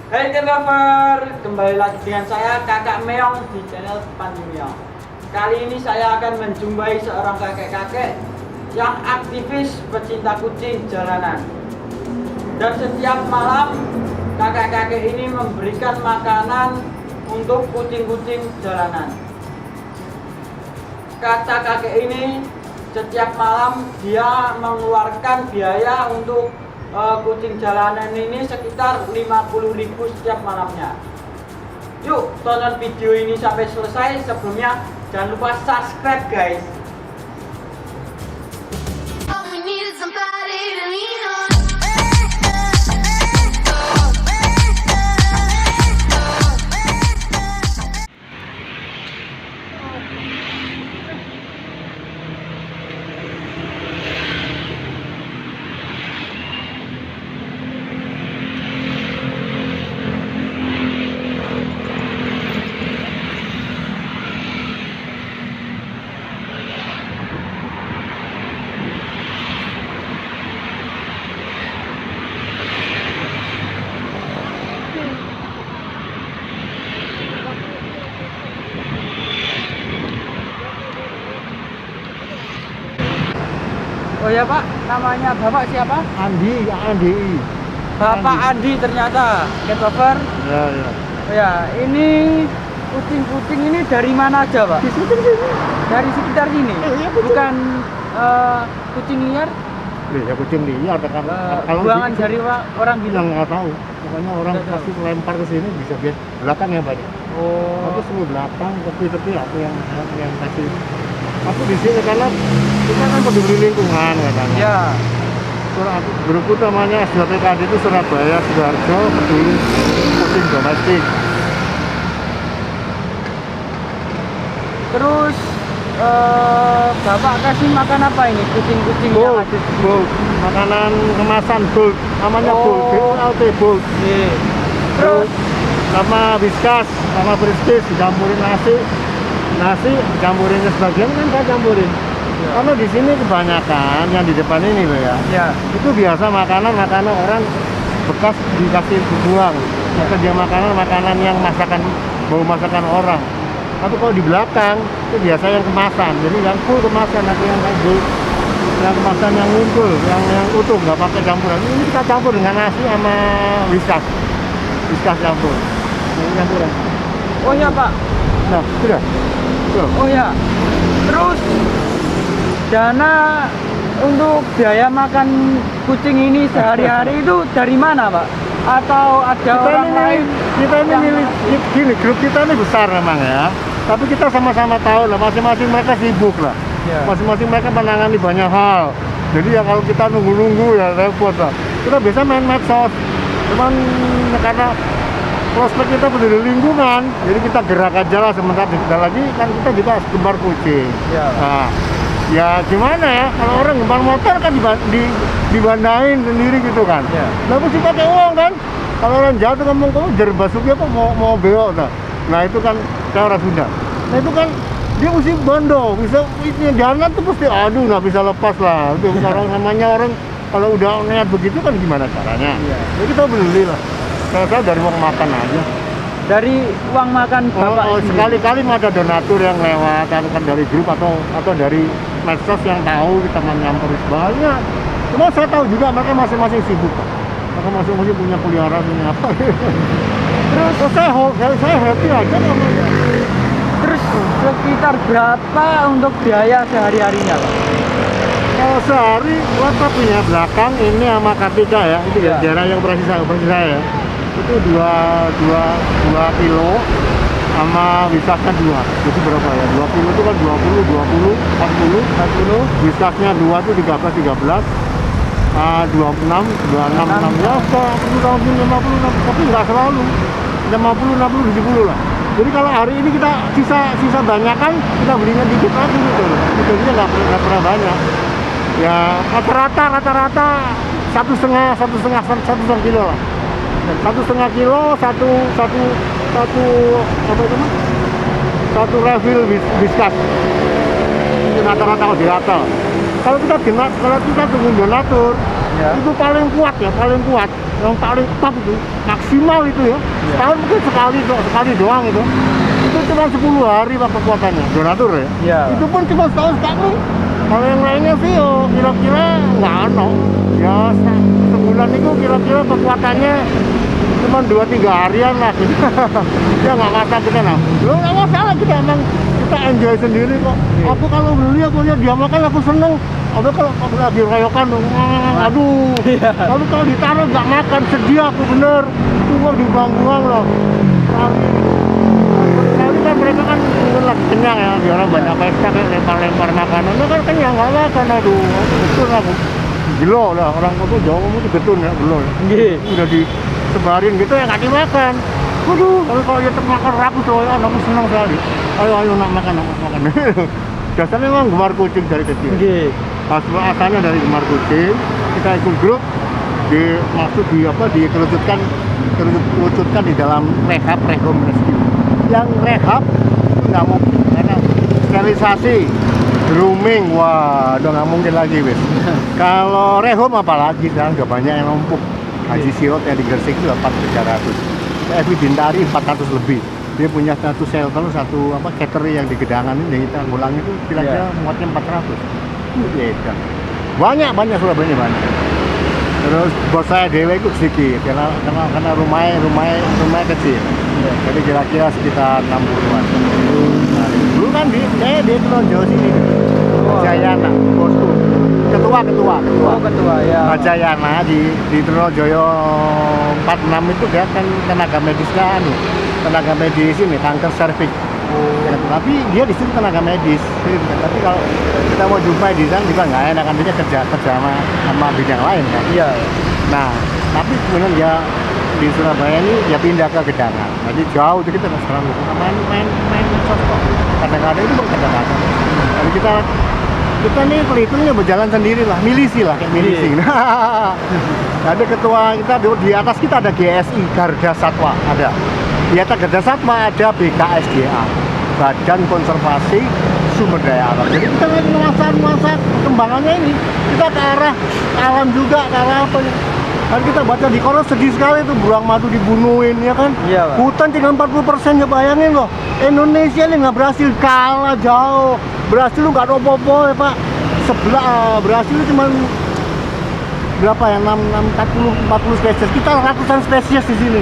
Hai lover, kembali lagi dengan saya Kakak Meong di channel Panji Meong. Kali ini saya akan menjumpai seorang kakek-kakek yang aktivis pecinta kucing jalanan. Dan setiap malam kakek-kakek ini memberikan makanan untuk kucing-kucing jalanan. Kata kakek ini, setiap malam dia mengeluarkan biaya untuk kucing jalanan ini sekitar 50.000 setiap malamnya. Yuk tonton video ini sampai selesai. Sebelumnya jangan lupa subscribe guys. Oh ya Pak, namanya Bapak siapa? Andi, Andi. Bapak Andi ternyata, cat lover. Ya, ya. Oh ya, ini kucing-kucing ini dari mana aja Pak? Di situ sini. Dari sekitar sini? Iya, kucing. Bukan kucing liar? Ya kucing liar kan. Kalau Buangan dari orang bilang bilang. nggak tahu. Pokoknya orang Nggak tahu. pasti lempar ke sini bisa lihat belakang ya banyak. Oh, Aku semua belakang, tapi aku yang kasih. Aku di sini karena kita kan peduli lingkungan katanya. ya. Grupku namanya SDPKD itu Surabaya Sidoarjo peduli kucing domestik. Terus Bapak kasih makan apa ini kucing-kucing yang Bolt, ada di sini? Bolt, makanan kemasan Bolt, namanya Bolt, Oh. BULT Bolt. Iya. Terus Sama Whiskas, sama Friskies dicampurin nasi campurin sebagian kan saya campurin. Ya. Karena di sini kebanyakan yang di depan ini loh ya, ya. itu biasa makanan orang bekas dikasih buang, Ya. atau dia makanan yang bau masakan orang. Tapi kalau di belakang itu biasa yang kemasan, jadi yang full kemasan, nanti yang yang kemasan yang ngumpul, yang utuh, nggak pakai campuran. Ini kita campur dengan nasi sama Whiskas campur. Ini campuran. Oh ya Pak. Nah, sudah. Tuh. Oh ya. Terus dana untuk biaya makan kucing ini sehari-hari itu dari mana Pak? Atau ada orang lain? Kita ini gini, grup kita ini besar memang ya. Tapi kita sama-sama tahu lah, masing-masing mereka sibuk lah. Ya. Masing-masing mereka menangani banyak hal. Jadi ya kalau kita nunggu-nunggu ya repot lah. Kita bisa main medsos. Cuman karena prospek kita peduli lingkungan, jadi kita gerak aja lah sebentar lagi kan kita juga gemar kucing. Ya. Nah, ya gimana ya, kalau orang gemar motor kan dibandain sendiri gitu kan. Ya. Nah, mesti pakai uang kan. Kalau orang jatuh ngomong kamu jar basuknya kok mau belok nah itu kan saya orang Sunda. Nah itu kan dia mesti bondo, bisa jalan tuh pasti aduh nggak bisa lepas lah. Itu orang namanya orang kalau udah niat begitu kan gimana caranya? Iya. Ya kita beli lah. Saya dari uang makan aja. Dari uang makan Bapak ini? Sekali-kali ada donatur yang lewat, kan dari grup atau dari medsos yang tahu kita nyamperin banyak. Cuma saya tahu juga mereka masing-masing sibuk. Mereka masing-masing punya peliharaan punya apa. Terus saya happy aja namanya. Terus sekitar berapa untuk biaya sehari-harinya Pak? Kalau sehari kita punya belakang ini sama Kapika ya, itu Ya. daerah yang operasi saya ya. Itu 2 kilo sama Whiskas-nya 2. Itu berapa ya? 2 kilo itu kan 20, 40. Whiskas-nya 2 itu 13. 26 ya, 50, tapi nggak selalu 50, 60, 70 lah. Jadi kalau hari ini kita sisa banyakan, kita belinya dikit lagi gitu loh. Itu nggak pernah banyak. Ya rata-rata 1,5 kilo lah. 1,5 kilo satu apa itu mas? Satu refill Whiskas. Itu rata-rata kalau di rata. Kalau kita tunggu donatur, Ya. itu paling kuat ya, paling kuat. yang paling top itu maksimal itu ya. Setahun mungkin sekali doang itu cuma 10 hari pak kekuatannya donatur ya. Iya. Itu pun cuma setahun sekali. Kalau yang lainnya sih yo kira-kira nggak ada ya, sebulan itu kira-kira kekuatannya cuma 2-3 harian lah gitu. Ya nggak masalah kita nah, lo nggak masalah, kita emang kita enjoy sendiri kok. Aku kalau beli aku lihat dia makan aku seneng. Tapi kalau aku lagi rayokan, aduh. Tapi kalau ditaruh nggak makan sedih aku bener. Itu mau dibuang-buang loh. Kali kan mereka kan mungkin lagi kenyang ya, dia orang banyak pesta kayak lempar-lempar makanan. Itu kan kenyang nggak makan, aduh. Betul aku. Gelo lah orang itu Jawa itu getun ya, gelo. Udah disebarin gitu ya nggak dimakan. Waduh, kalau dia makan rakus tuh, aku senang sekali. Ayo nak makan. Dasarnya memang gemar kucing dari kecil. Asalnya dari gemar kucing, kita ikut grup dikerucutkan di dalam rehab rescue. Yang rehab itu nggak mungkin karena sterilisasi, grooming, wah udah nggak mungkin lagi wes. Kalau rehab apalagi sekarang udah banyak yang numpuk. Haji Sirot yang di Gresik itu 4.300, Evi Bintari 400 lebih. Dia punya satu shelter, satu catering yang di Gedangan ini, kita ngulang itu kira-kira muatnya 400. Beda. Banyak Surabaya banyak. Terus bos saya dewe itu sedikit karena rumahnya kecil. Jadi kira-kira sekitar 60-an. Nah, dulu kan di Trojo sini. Jayana, bosku. Ketua. Oh, ketua ya. Jayana di Trojoyo 46 itu dia kan tenaga medis ini, kanker serviks. Ya, tapi dia di situ tenaga medis. Tapi kalau kita mau jumpa di sana juga nggak enak, kan dia kerja sama bidang lain kan. Iya. Nah, tapi kemudian dia di Surabaya ini dia pindah ke Gedangan. Jadi jauh, jadi kita nggak sekarang main sosok. Kadang-kadang itu kadang-kadang. Jadi kita nih pelitungnya berjalan sendiri lah, milisi lah kayak milisi. Nah, ada ketua kita di atas kita ada GSI Garda Satwa ada. Di atas Garda Satwa ada BKSDA, Badan Konservasi Sumber Daya Alam. Jadi kita lihat nuansa perkembangannya ini, kita ke arah alam juga, ke arah apa nih? Kan kita baca di koran sedih sekali tuh, beruang madu dibunuhin ya kan. Iya, Pak. Hutan tinggal 40% ya, bayangin loh. Indonesia ini nggak berhasil, kalah jauh. Berhasil lu nggak ada apa-apa ya Pak. Sebelah berhasil cuma berapa ya, 40 spesies. Kita ratusan spesies di sini.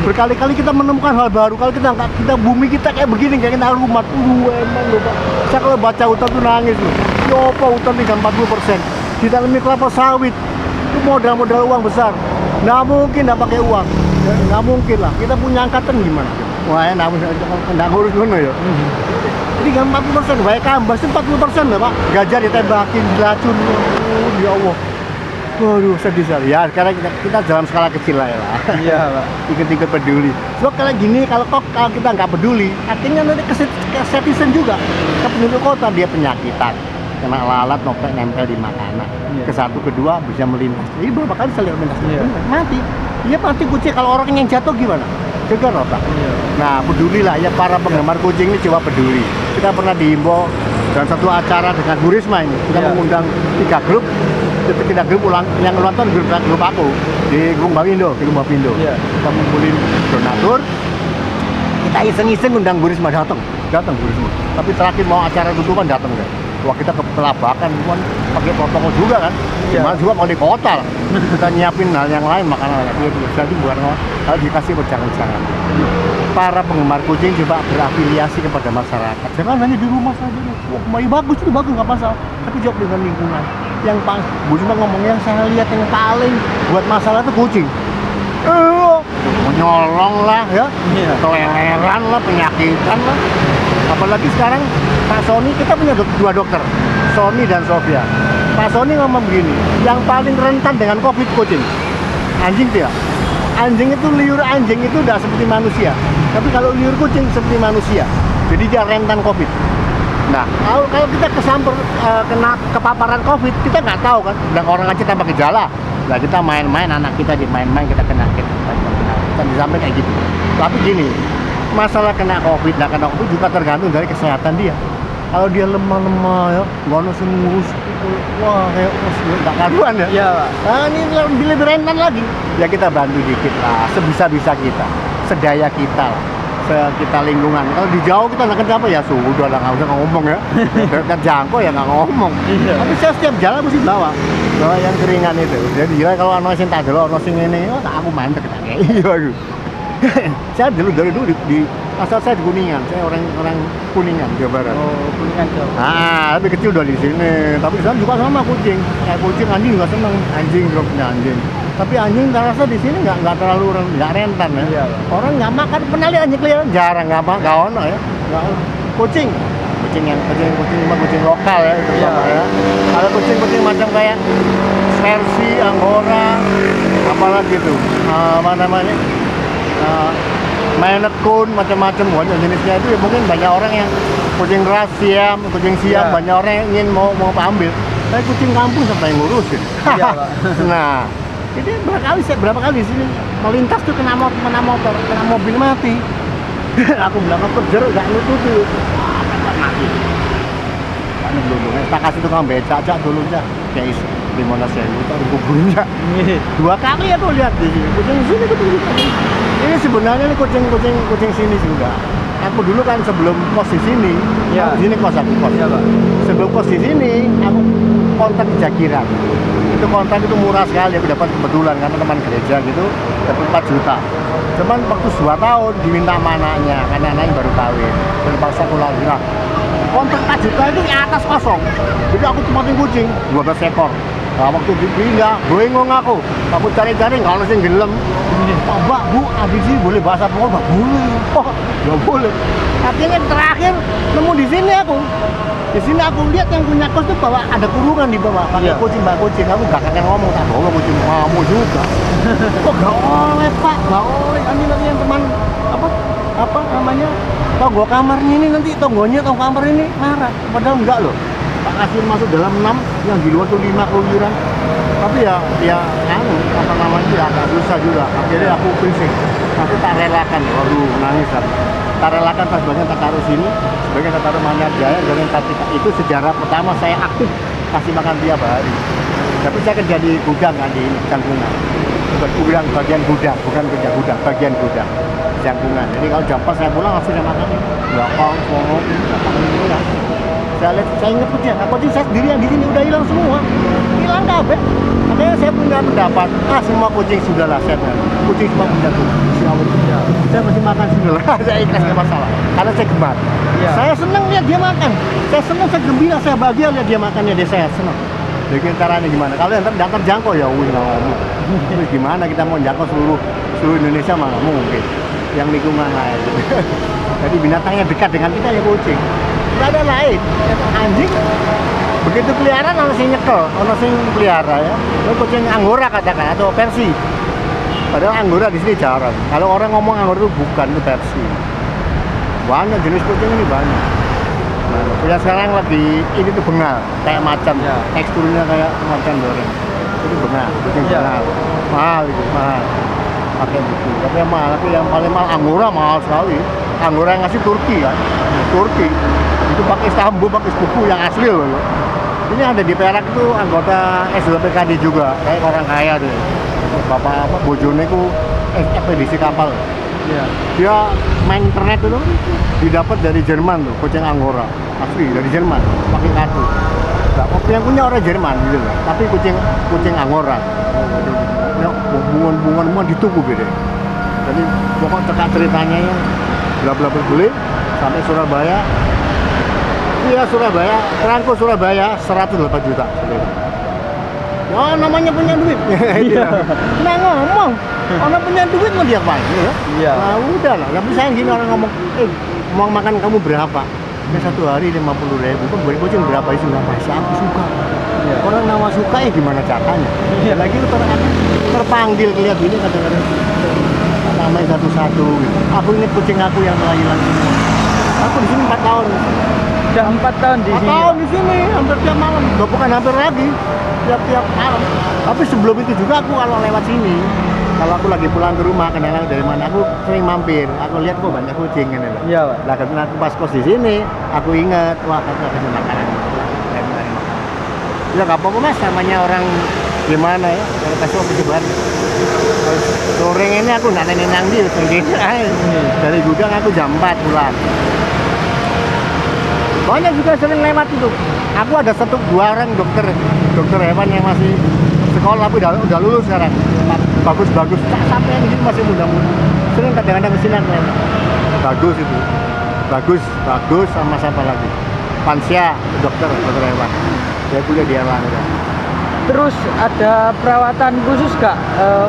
Berkali-kali kita menemukan hal baru. Kalau kita bumi kita kayak begini, kayak kita rumah. Emang loh Pak. Saya kalau baca hutan tuh nangis loh. Ya apa hutan tinggal 40%. Ditanami kelapa sawit. Itu modal uang besar. Nggak mungkin nggak pakai uang. Nggak mungkin lah. Kita punya angkatan gimana? Wah ya nggak ngurus dulu ya. Jadi 40%, baik kambas 40% lah Pak. Gajah ditembakin, dilacun. Ya Allah. Waduh, sedih sekali. Ya, sekarang kita dalam skala kecil lah ya Pak. Iya Pak. Ikut-ikut peduli. Sebab kalau gini, kalau kita nggak peduli, artinya nanti kesetisan juga. Ke penduduk kota dia penyakitan. Kena lalat, nopek, nempel di makanan. Ke satu, kedua bisa melintas. Jadi berapa kali saya lihat melintas? Mati. Dia mati kucing. Kalau orang yang jatuh gimana? Cegar otak. Nah, pedulilah ya para penggemar kucing ini, coba peduli. Kita pernah diimbau dalam satu acara dengan Bu Risma ini. Kita mengundang 3 grup yang ulang tahun grup aku di Gunung Bapindo. Kita ngumpulin donatur. Kita iseng-iseng undang Bu Risma, datang Bu Risma. Tapi terakhir mau acara tutupan datang deh. Wah, kita kepelabakan, kan pakai protokol juga kan. Gimana juga kalau di kota lah. Kita nyiapin hal yang lain, makanan jadi bukan kalau dikasih berjangan-jangan. Para penggemar kucing coba berafiliasi kepada masyarakat. Jangan hanya di rumah saja. Wah, bagus itu bagus nggak masalah. Tapi jawab dengan lingkungan. Yang Bu Risma ngomong yang saya lihat yang paling buat masalah itu kucing. Nyolong lah ya, keleleran lah, penyakitan lah. Apalagi sekarang Pak Sony, kita punya 2 dokter, Sony dan Sofia. Pak Sony ngomong begini, yang paling rentan dengan COVID kucing, anjing tidak. Anjing itu, liur anjing itu udah seperti manusia, tapi kalau liur kucing seperti manusia, jadi dia rentan COVID. Nah, kalau kita kena kepaparan COVID, kita nggak tahu kan. Dan orang aja tanpa gejala, lah kita main-main, anak kita dimain-main, kita kena kita disampai kayak gitu. Tapi gini, masalah kena COVID, nggak kena COVID juga tergantung dari kesehatan dia. Kalau dia lemah-lemah ya, nggak ono sing ngurus, wah kayak nggak karuan ya. Iya, Pak. Nah, ini lebih rentan lagi. Ya kita bantu dikit lah, sebisa-bisa kita, sedaya kita lah, kita lingkungan. Kalau di jauh kita nggak kenapa ya, sudah lah nggak usah ngomong ya. Dekat jangkau ya nggak ngomong. Iya. Tapi saya setiap jalan mesti bawa yang keringan itu. Jadi ya kalau ono sing tak delok, ono sing ngene, oh tak aku mandek tak kayak iya aku. Saya dari dulu di asal saya di Kuningan, saya orang Kuningan, Jawa Barat. Oh, Kuningan Jawa. Tapi kecil udah di sini. Tapi di sana juga sama kucing. Kayak kucing, anjing juga seneng. Anjing punya anjing. Tapi anjing rasa di sini nggak terlalu nggak rentan ya. Iya, Pak. Orang nggak makan, pernah lihat anjing liar? Jarang nggak ono ya. Nggak ono. Kucing lokal ya terutama ya. Kalau kucing macam kayak Jersey, Angora, apalagi itu apa namanya? Maine Coon, macam-macam banyak jenisnya itu ya, mungkin banyak orang yang kucing ras, kucing siam, Iya. banyak orang yang ingin mau ambil. Tapi kucing kampung siapa yang ngurusin? Iya, Pak. Nah, ini berapa kali di sini melintas tuh kena motor, kena mobil mati. Aku bilang kejar nggak nutup mati. Kan dulu, tak kasih tukang becak dulu aja, guys. 15.000 taruh kuburnya. 2 kali aku lihat di sini kucing sini ini sebenarnya ini kucing sini juga. Aku dulu kan sebelum kos di sini, Ya. di sini kos. Iya, Pak. Sebelum kos di sini aku kontrak di Jagiran. Itu kontrak itu murah sekali, aku dapat kebetulan karena teman gereja gitu dapat 4 juta. Cuman waktu 2 tahun diminta sama anaknya karena anaknya baru kawin dan paksa aku lagi. Nah, kontrak 4 juta itu di atas kosong. Jadi aku tempatin kucing 12 ekor. Nah, waktu dipindah, bingung aku cari-cari nggak ada yang gelem. Mbak, Bu, habis ini boleh bahasa Pol? Nggak boleh. Oh, nggak boleh. Akhirnya terakhir nemu di sini aku. Di sini aku lihat yang punya kos itu bawa ada kurungan di bawah. Pakai Iya. kucing, kucing. Aku nggak kakek ngomong, tak bawa kucing kamu juga. Kok nggak oleh Pak? Nggak oleh. Ini nanti yang teman apa namanya? Tonggo kamarnya ini nanti tonggo kamar ini marah. Padahal enggak loh. Pak kasih masuk dalam 6, yang di luar tuh 5 keluyuran. Tapi ya apa namanya ya agak susah juga. Akhirnya aku prinsip, aku tak relakan. Waduh, nangis aku. Tak relakan pas bagian tak taruh sini, sebagian tak taruh Manyar Jaya, dan itu sejarah pertama saya aktif kasih makan tiap hari. Tapi saya kerja di gudang kan, di Jangkungan. Gudang, bagian gudang, bukan kerja gudang, bagian gudang Jangkungan. Jadi kalau jam 4 saya pulang langsung saya makan. Belakang, semua, belakang. Saya ingat kucing saya sendiri yang di sini udah hilang semua, hilang kabeh. Makanya saya punya pendapat, semua kucing sudahlah saya bilang. Kucing semua punya tuh, saya masih makan sudahlah. Saya ikhlas nggak masalah, karena saya gemar. Iya. Saya senang lihat dia makan, saya senang, saya gembira, saya bahagia lihat dia makannya, dia sehat, senang. Jadi caranya gimana? Kalau yang terjangkau ya, terus gimana kita mau jangkau seluruh Indonesia mana mungkin? Yang lingkungan lain. Jadi binatangnya dekat dengan kita ya kucing. Nggak ada lain. Anjing begitu peliharaan orang sing nyekel, orang sing pelihara ya. Itu kucing Angora katakan atau Persi. Padahal Angora di sini jarang. Kalau orang ngomong Angora itu bukan, itu Persi. Banyak jenis kucing ini banyak. Nah, yang sekarang lagi ini tuh bengal, kayak macan, Ya. teksturnya kayak macan goreng. Itu bengal, kucing Ya. bengal. Mahal itu, mahal. Pakai buku. Tapi yang paling mahal Angora mahal sekali. Angora yang ngasih Turki kan, Turki. Itu pakai Istanbul, pakai buku yang asli loh. Ini ada di Perak itu anggota SWPKD juga, kayak orang kaya tuh. Bapak bojone itu ekspedisi kapal. Iya. Dia main internet itu didapat dari Jerman tuh, kucing Angora asli dari Jerman, pakai kartu. Nah, yang punya orang Jerman gitu loh, tapi kucing Angora. Ya, bunga ditunggu beda. Jadi pokok teka ceritanya ya, bla beli sampai Surabaya. Iya Surabaya, Rangko Surabaya 108 juta. Ya namanya punya duit. Iya. Nah ngomong, orang punya duit mau dia apain? Ya? Iya. Nah udah lah, tapi saya gini orang ngomong, mau makan kamu berapa? Ya 1 hari 50.000, kan boleh kucing berapa itu nggak masih aku suka. Iya. Orang nama suka gimana caranya? Iya. Lagi itu terpanggil lihat ini kadang-kadang namanya satu-satu. Gitu. Aku ingat kucing aku yang telah hilang semua. Aku di sini 4 tahun. Udah 4 tahun di 4 sini. tahun di sini, hampir tiap malam. Bukan hampir lagi, tiap malam. Tapi sebelum itu juga aku kalau lewat sini, Kalau aku lagi pulang ke rumah, kenal dari mana, aku sering mampir. Aku lihat kok banyak kucing kan itu. Iya, Pak. Lah karena aku pas kos di sini, aku ingat, wah aku kasih makanan. Ya nggak apa-apa mas, namanya orang gimana ya, kalau kasih waktu sebulan. Sore ini aku nggak nang dia, sendiri. Dari gudang aku jam 4 pulang. Banyak juga sering lewat itu. Aku ada dua orang dokter hewan yang masih sekolah, tapi udah lulus sekarang. Bagus-bagus. Sampai yang ini masih muda-muda. Sering kadang-kadang kesini aku lewat. Bagus itu. Bagus sama siapa lagi? Pansia, dokter hewan. Dia kuliah di Erlangga. Terus ada perawatan khusus nggak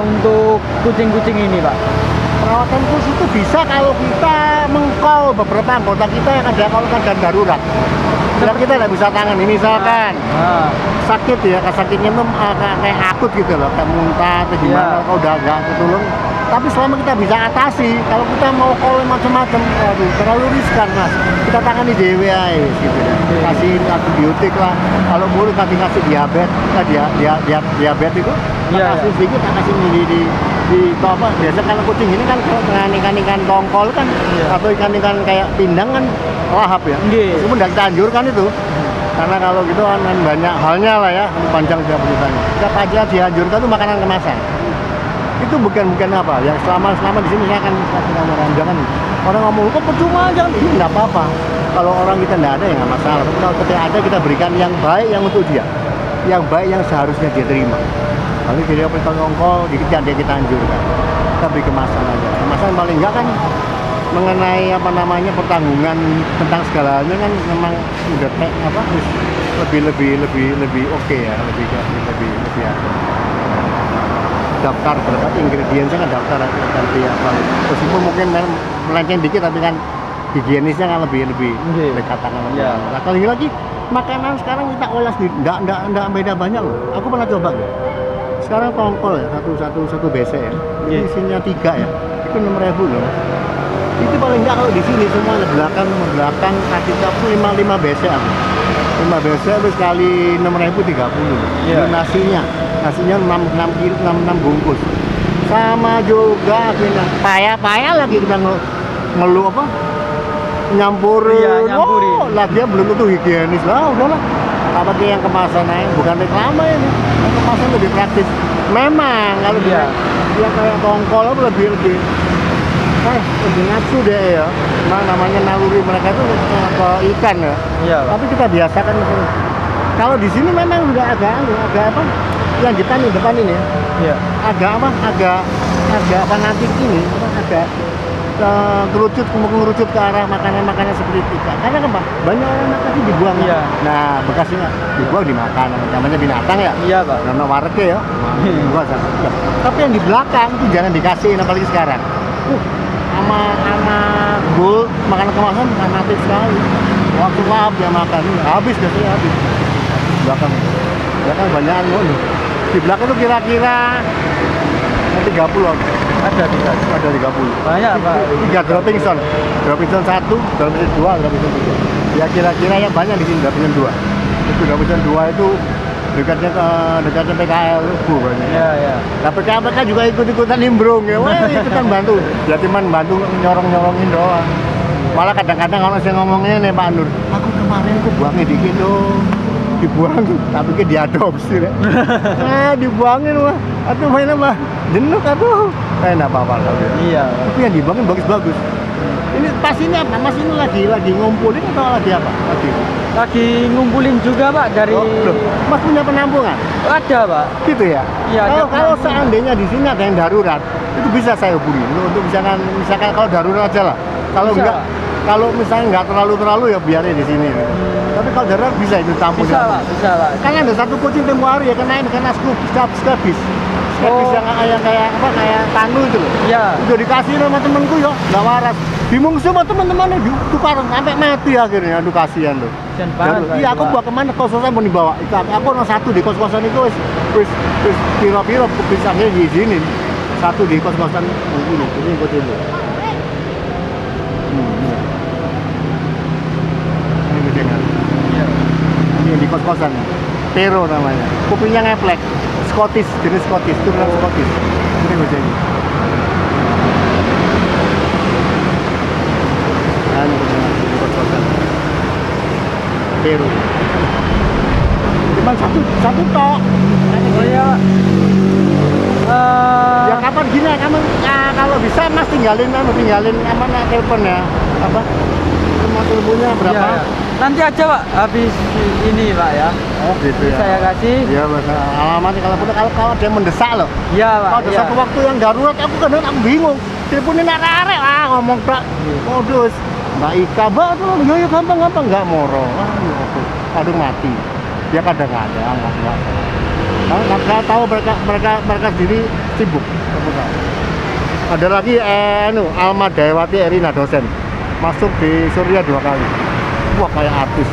untuk kucing-kucing ini, Pak? Perawatan khusus itu bisa kalau kita mengcall beberapa anggota kita yang ada kalau keadaan darurat. Kalau kita nggak bisa tangani, misalkan sakit ya, sakitnya tuh kayak akut gitu loh, kayak muntah atau gimana, kalau udah nggak ketulung. Tapi selama kita bisa atasi, kalau kita mau call macam-macam, waduh terlalu riskan mas. Kita tangani DWA gitu ya, kasih antibiotik lah. Kalau mulut kasih diabetes, diabetes itu, kasih sedikit, kasih di apa? Biasa kalau kucing ini kan kalau ikan tongkol kan, atau ikan kayak pindang kan lahap ya. Cuma tidak kita anjurkan itu. Karena kalau gitu kan banyak halnya lah ya, panjang dia beritanya. Kita aja dianjurkan itu makanan kemasan. Itu bukan apa yang selama di sini saya akan kasih orang jangan orang ngomong kok percuma aja ini nggak apa-apa kalau orang kita nggak ada ya nggak masalah, tapi kalau kita ada kita berikan yang baik yang untuk dia, yang baik yang seharusnya dia terima. Lalu dia perintah ngongkol dikit dia kita anjurkan, kita beri kemasan aja. Kemasan paling enggak kan mengenai apa namanya pertanggungan tentang segalanya kan memang udah lebih oke ya, lebih ya. Daftar berapa ingredientsnya kan daftar nanti apa meskipun mungkin melenceng dikit tapi kan higienisnya kan lebih dikatakan lebih. Nah kali lagi makanan sekarang kita olah sendiri nggak beda banyak loh. Aku pernah coba loh. Sekarang tongkol ya satu BC ya, isinya 3 ya, itu 6.000 loh. Itu paling nggak kalau di sini semua belakang kasih campur 5 BC aku. 5 BC terus kali 6.000 30. Nasinya 6 bungkus. Sama juga akhirnya payah lagi kita ngeluh apa? Nyampurin. Oh, lah dia belum tentu higienis lah, udahlah. Apa dia yang kemasan aja, bukan reklama ini. Yang kemasan lebih praktis. Memang kalau dia kayak tongkol lebih nafsu deh ya. Namanya naluri mereka itu ke ikan ya. Tapi kita biasakan. Kalau di sini memang udah agak apa? Yang depan ini ya. Agak fanatik ini, agak mengerucut ke arah makanan-makanan seperti ikan. Karena apa? Banyak orang makan itu dibuang. Nah, bekasnya dibuang dimakan. Namanya binatang ya. Iya, Pak. Nama warga ya. Tapi yang di belakang itu jangan dikasihin apalagi sekarang. Sama gold makanan kemasan fanatik sekali. Waktu maaf dia makan, habis biasanya habis. Belakang banyak loh. Di belakang itu kira-kira 30 ada 30 banyak Pak. 3 dropping zone 1, dropping zone 2, dropping zone 3 ya kira-kira yang banyak di sini dropping zone 2 itu dropping zone 2 itu dekatnya PKL Bu banyak. Nah PKL juga ikut-ikutan nimbrung ya, wah ikutan bantu ya cuman bantu nyorongin doang. Malah kadang-kadang kalau saya ngomongnya nih Pak Nur, aku kemarin aku buangnya dikit loh, dibuangin, tapi ke diadopsi deh. Dibuangin mah, aduh mainnya mah jenuk aduh. Enggak apa-apa kalau dia. Tapi yang dibuangin bagus-bagus. Ini pas ini apa? Mas ini lagi ngumpulin atau lagi apa? Lagi ngumpulin juga Pak dari. Mas punya penampungan? Ada Pak. Gitu ya? Kalau seandainya di sini ada yang darurat, itu bisa saya hubungi. Untuk misalkan kalau darurat aja lah. Kalau enggak, kalau misalnya nggak terlalu ya biarin di sini. Tapi kalau darurat bisa itu tampung. Bisa lah. Kan ada satu kucing tempo hari ya kena skabis yang kayak tanu itu loh. Udah dikasih sama temenku ya, nggak waras. Bingung semua teman-temannya tukar sampai mati akhirnya. Aduh kasihan loh. Iya aku bawa kemana kos-kosan mau dibawa. Aku nomor 1 di kos-kosan itu wis piro-piro bisa akhirnya diizinin. 1 di kos-kosan ini kucing itu. Ini di kos-kosan Pero namanya, kupingnya ngeplek, jenis Scottish, turunan Scottish. Ini kucing. Ini kucing. Peru. Cuma satu tok. Oh iya. Ya kapan gini kalau bisa Mas tinggalin telepon ya. Apa? Nomor teleponnya berapa? Iya, iya. Nanti aja Pak, habis ini Pak ya. Oh gitu ya. Saya kasih. Iya Mas. Alamatnya kalau dia mendesak loh. Iya Pak. Kalau ada Iya. satu waktu yang darurat aku kadang aku bingung. Teleponin arek-arek ngomong Pak. Modus. Mbak Ika, Mbak tuh ya gampang nggak moro. Aduh mati. Dia kadang ada, enggak. Nggak tahu mereka sendiri sibuk. Ada lagi Alma Dayawati Erina dosen masuk di Surya 2 kali. Wah kayak artis.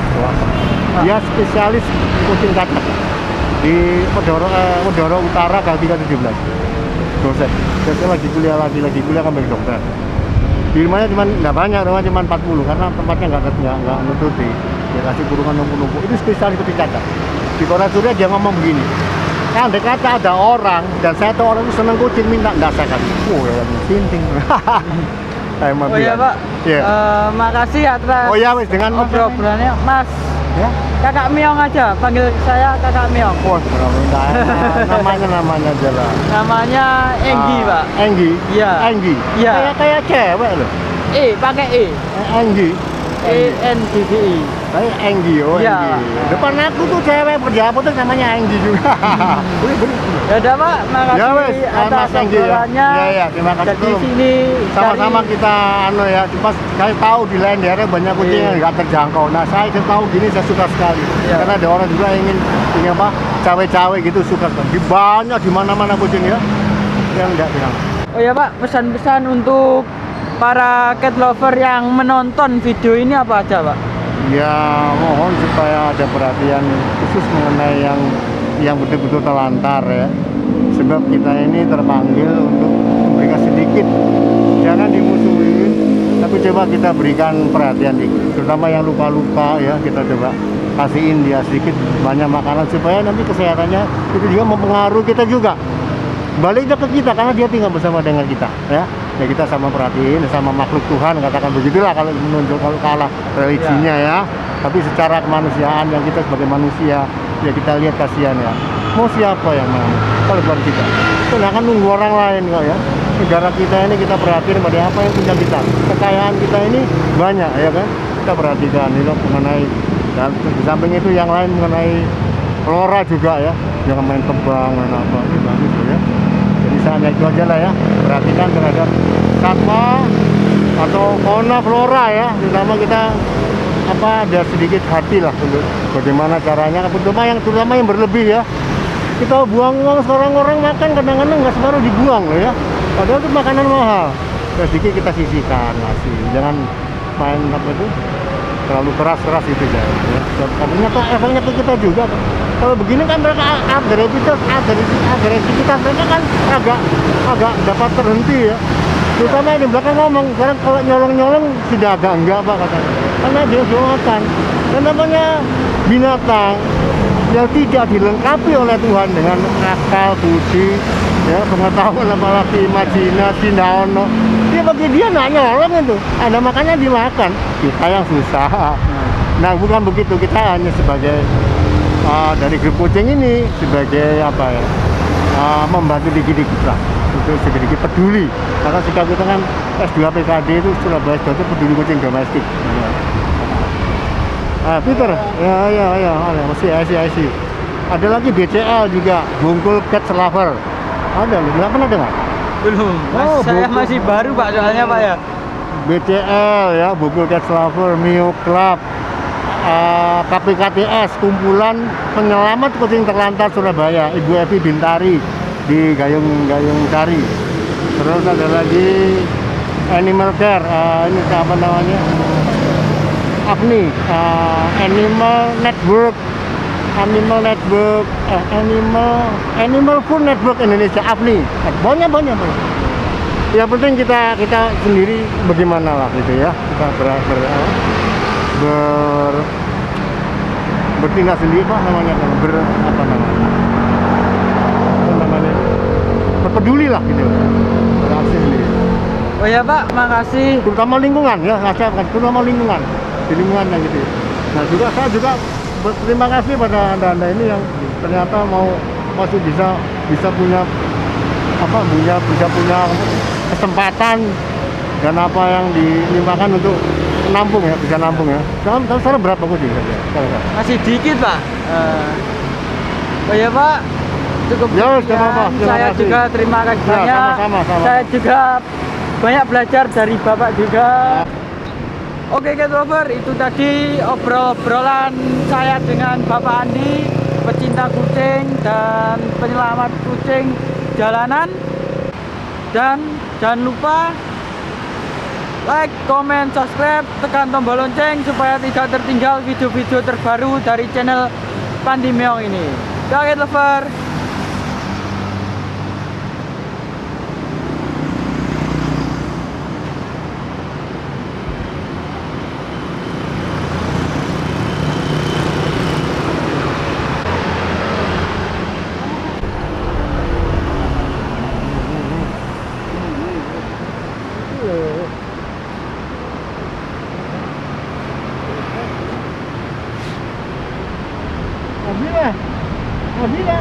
Dia spesialis kucing katak di Medoro Utara Galtika 17. Dosen. Dosen lagi kuliah ngambil dokter. Di rumahnya nggak banyak, rumah cuma 40 karena tempatnya nggak nutupi. Dia kasih kurungan numpuk-numpuk. Itu spesialis kucing katak. Di Korea Surya dia ngomong begini. Kan kata ada orang dan saya tuh orang itu seneng kucing minta nggak saya kasih. Ya sinting. Oh iya Pak. Iya. Makasih atas Oh iya wes dengan obrolannya Mas. Ya. Kakak Miong aja, panggil saya Kakak Miong. Oh, namanya aja lah. Namanya Enggi Pak. Enggi. Iya. Enggi. Iya. Kayak cewek loh. Pakai E. Enggi. ENGGI. Kayak Enggi, oh Iya. Enggi. Depan aku tuh cewek pejabat tuh namanya Enggi juga. Ya udah Pak, makasih Ya wes, atas Mas Enggi ya. obrolannya. Iya, terima kasih. Jadi sini Sama-sama cari- kita ya, cuma saya tahu di lain daerah banyak kucing yang nggak terjangkau. Nah, saya tahu gini saya suka sekali. Iya. Karena ada orang juga yang ingin apa? Cawe-cawe gitu suka sekali. Di banyak di mana-mana kucing ya. Yang enggak bilang. Oh ya Pak, pesan-pesan untuk para cat lover yang menonton video ini apa aja Pak? Ya, mohon supaya ada perhatian khusus mengenai yang betul-betul telantar ya. Sebab kita ini terpanggil untuk memberikan sedikit. Jangan dimusuhin, tapi coba kita berikan perhatian dikit. Terutama yang luka-luka ya, kita coba kasihin dia sedikit banyak makanan supaya nanti kesehatannya itu juga mempengaruhi kita juga. Baliknya ke kita karena dia tinggal bersama dengan kita ya. Ya kita sama perhatiin sama makhluk Tuhan, katakan begitulah kalau menunjuk kalau kalah religinya ya. Tapi secara kemanusiaan yang kita sebagai manusia ya kita lihat kasihan ya. Mau siapa yang mau kalau bukan kita? Kita nggak akan nunggu orang lain kok ya. Negara kita ini kita perhatiin pada apa yang punya kita. Kekayaan kita ini banyak ya kan. Kita perhatikan itu mengenai dan di samping itu yang lain mengenai flora juga ya. Jangan main tebang dan apa gitu ya. Jadi saatnya itu aja lah ya, perhatikan terhadap satwa atau fauna flora ya, terutama kita ada sedikit hati lah untuk bagaimana caranya, terutama yang berlebih ya. Kita buang uang sekarang orang makan kadang-kadang nggak separuh dibuang loh ya, padahal itu makanan mahal. Ya, sedikit kita sisihkan ngasih, jangan main apa itu terlalu keras itu jangan ya. Karena efeknya ke kita juga. Kalau begini kan mereka agresivitas mereka kan agak dapat terhenti ya. Terutama yang di belakang ngomong, sekarang kalau nyolong sudah agak enggak Pak katanya. Karena dia makan. Dan namanya binatang yang tidak dilengkapi oleh Tuhan dengan akal, budi, ya pengetahuan apalagi imajinasi, naono. Dia bagi dia nggak nyolong itu. Ada makannya dimakan. Kita yang susah. Nah bukan begitu, kita hanya sebagai dari grup kucing ini sebagai apa ya membantu dikit-dikit lah untuk sedikit peduli karena sikap kita kan S2 PKD itu Surabaya itu peduli kucing domestik. Peter ya masih IC. Ada lagi BCL juga, Bungkul Cat Lover. Ada nggak pernah dengar? Belum. Saya masih baru Pak soalnya Pak ya. BCL ya, Bungkul Cat Lover, Mio Club, KPKTS, kumpulan penyelamat kucing terlantar Surabaya, Ibu Evi Bintari di Gayung Sari. Terus ada lagi Animal Care, ini apa namanya? AFNI, Animal Food Network Indonesia, AFNI. Banyak. Yang penting kita sendiri bagaimana lah gitu ya. Kita bertindak sendiri Pak namanya berpeduli lah gitu aksi sendiri. Oh ya Pak, makasih. Terutama lingkungan ya, saya bukan terutama lingkungan di lingkungannya gitu. Nah juga saya juga berterima kasih pada anda ini yang ternyata masih bisa punya bisa punya kesempatan dan apa yang dilimpahkan untuk nampung ya, bisa nampung ya. Sekarang berapa kok sih? Masih dikit Pak. Oh ya Pak, cukup Ya, sekian. apa-apa. Terima Saya kasih. juga terima kasih Ya, banyak. sama-sama. Saya juga banyak belajar dari Bapak juga. Oke Cat Lover, itu tadi obrolan saya dengan Bapak Andi, pecinta kucing dan penyelamat kucing jalanan. Dan jangan lupa like, comment, subscribe, tekan tombol lonceng supaya tidak tertinggal video-video terbaru dari channel Pandi Meong ini. Ciao Cat Lover. Nabila.